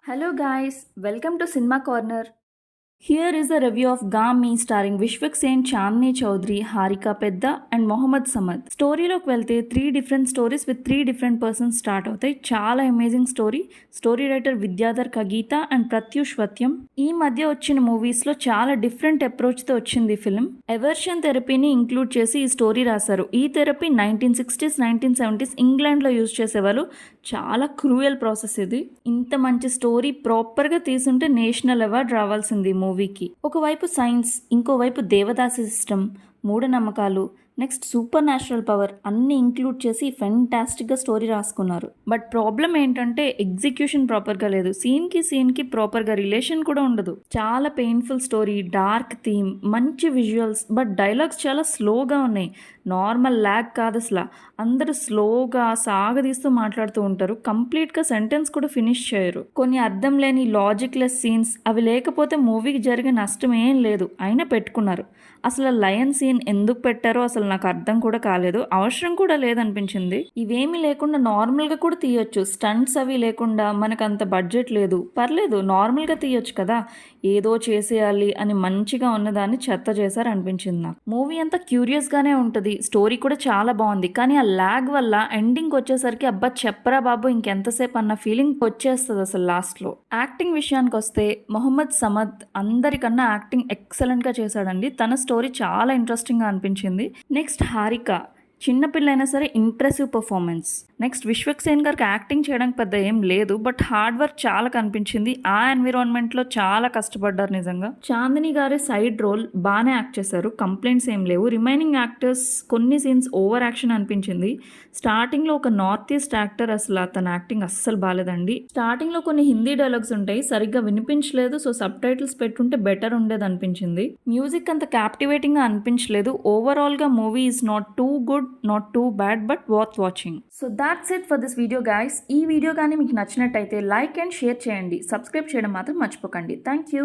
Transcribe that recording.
Hello guys, welcome to Cinema Corner. Here is a review of Gami starring Vishwak Sen, Chandni Chaudhary, Harika Pedda and Mohammad Samad. స్టోరీలోకి వెళ్తే 3 different stories with 3 different persons start అవుతాయి. చాలా amazing story writer Vidyadhar Kagita and Pratyush Vatyam. ఈ మధ్య వచ్చిన మూవీస్లో చాలా different అప్రోచ్తో వచ్చింది ఈ ఫిల్మ్. ఎవర్షన్ థెరపీని ఇంక్లూడ్ చేసి ఈ స్టోరీ రాశారు. ఈ థెరపీ 1960s 1970s ఇంగ్లాండ్లో యూజ్ చేసేవాళ్ళు. చాలా క్రూయల్ ప్రాసెస్ ఇది. ఇంత మంచి స్టోరీ ప్రాపర్గా తీసుంటే నేషనల్ అవార్డు రావాల్సింది మూవీకి. ఒకవైపు సైన్స్, ఇంకోవైపు దేవదాసి సిస్టమ్, మూఢనమ్మకాలు, నెక్స్ట్ సూపర్ న్యాచురల్ పవర్ అన్నీ ఇంక్లూడ్ చేసి ఫెంటాస్టిక్గా స్టోరీ రాసుకున్నారు. బట్ ప్రాబ్లం ఏంటంటే ఎగ్జిక్యూషన్ ప్రాపర్గా లేదు. సీన్కి ప్రాపర్గా రిలేషన్ కూడా ఉండదు. చాలా పెయిన్ఫుల్ స్టోరీ, డార్క్ థీమ్, మంచి విజువల్స్, బట్ డైలాగ్స్ చాలా స్లోగా ఉన్నాయి. నార్మల్ ల్యాగ్ కాదు అసలు. అందరూ స్లోగా సాగదీస్తూ మాట్లాడుతూ ఉంటారు. కంప్లీట్గా సెంటెన్స్ కూడా ఫినిష్ చేయరు. కొన్ని అర్థం లేని లాజిక్లెస్ సీన్స్, అవి లేకపోతే మూవీకి జరిగే నష్టం ఏం లేదు, అయినా పెట్టుకున్నారు. అసలు లయన్ సీన్ ఎందుకు పెట్టారో అసలు నాకు అర్థం కూడా కాలేదు. అవసరం కూడా లేదనిపించింది. ఇవేమీ లేకుండా నార్మల్గా కూడా తీయొచ్చు. స్టంట్స్ అవి లేకుండా, మనకు అంత బడ్జెట్ లేదు, పర్లేదు నార్మల్గా తీయొచ్చు కదా. ఏదో చేసేయాలి అని మంచిగా ఉన్నదాన్ని చెత్త చేశారు అనిపించింది నాకు. మూవీ అంతా క్యూరియస్గానే ఉంటుంది. స్టోరీ కూడా చాలా బాగుంది. కానీ ఆ ల్యాగ్ వల్ల ఎండింగ్ వచ్చేసరికి అబ్బా చెప్పరా బాబు ఇంకెంతసేపు అన్న ఫీలింగ్ వచ్చేస్తుంది అసలు లాస్ట్లో. యాక్టింగ్ విషయానికి వస్తే మొహమ్మద్ సమద్ అందరికన్నా యాక్టింగ్ ఎక్సలెంట్గా చేశాడండి. తన స్టోరీ చాలా ఇంట్రెస్టింగ్గా అనిపించింది. నెక్స్ట్ హారిక, చిన్నపిల్లైనా సరే impressive performance. Next Vishwak Sen గారికి యాక్టింగ్ చేయడానికి పెద్ద ఏం లేదు, బట్ హార్డ్ వర్క్ చాలా కనిపించింది. ఆ ఎన్విరాన్మెంట్లో చాలా కష్టపడ్డారు నిజంగా. చాందిని గారి సైడ్ రోల్ బాగానే యాక్ట్ చేశారు, కంప్లైంట్స్ ఏం లేవు. రిమైనింగ్ యాక్టర్స్ కొన్ని సీన్స్ ఓవర్ యాక్షన్ అనిపించింది. స్టార్టింగ్లో ఒక నార్త్ ఈస్ట్ యాక్టర్, అసలు అతని యాక్టింగ్ అస్సలు బాగాలేదండి. స్టార్టింగ్లో కొన్ని హిందీ డైలాగ్స్ ఉంటాయి, సరిగ్గా వినిపించలేదు. సో సబ్ టైటిల్స్ పెట్టుంటే బెటర్ ఉండేది అనిపించింది. మ్యూజిక్ అంత క్యాప్టివేటింగ్గా అనిపించలేదు. ఓవరాల్గా movie is not too good, not too bad, but worth watching. So that's it for this video guys. ఈ వీడియో కానీ మీకు నచ్చినట్టయితే లైక్ అండ్ షేర్ చేయండి. సబ్స్క్రైబ్ చేయడం మాత్రం మర్చిపోకండి. Thank you.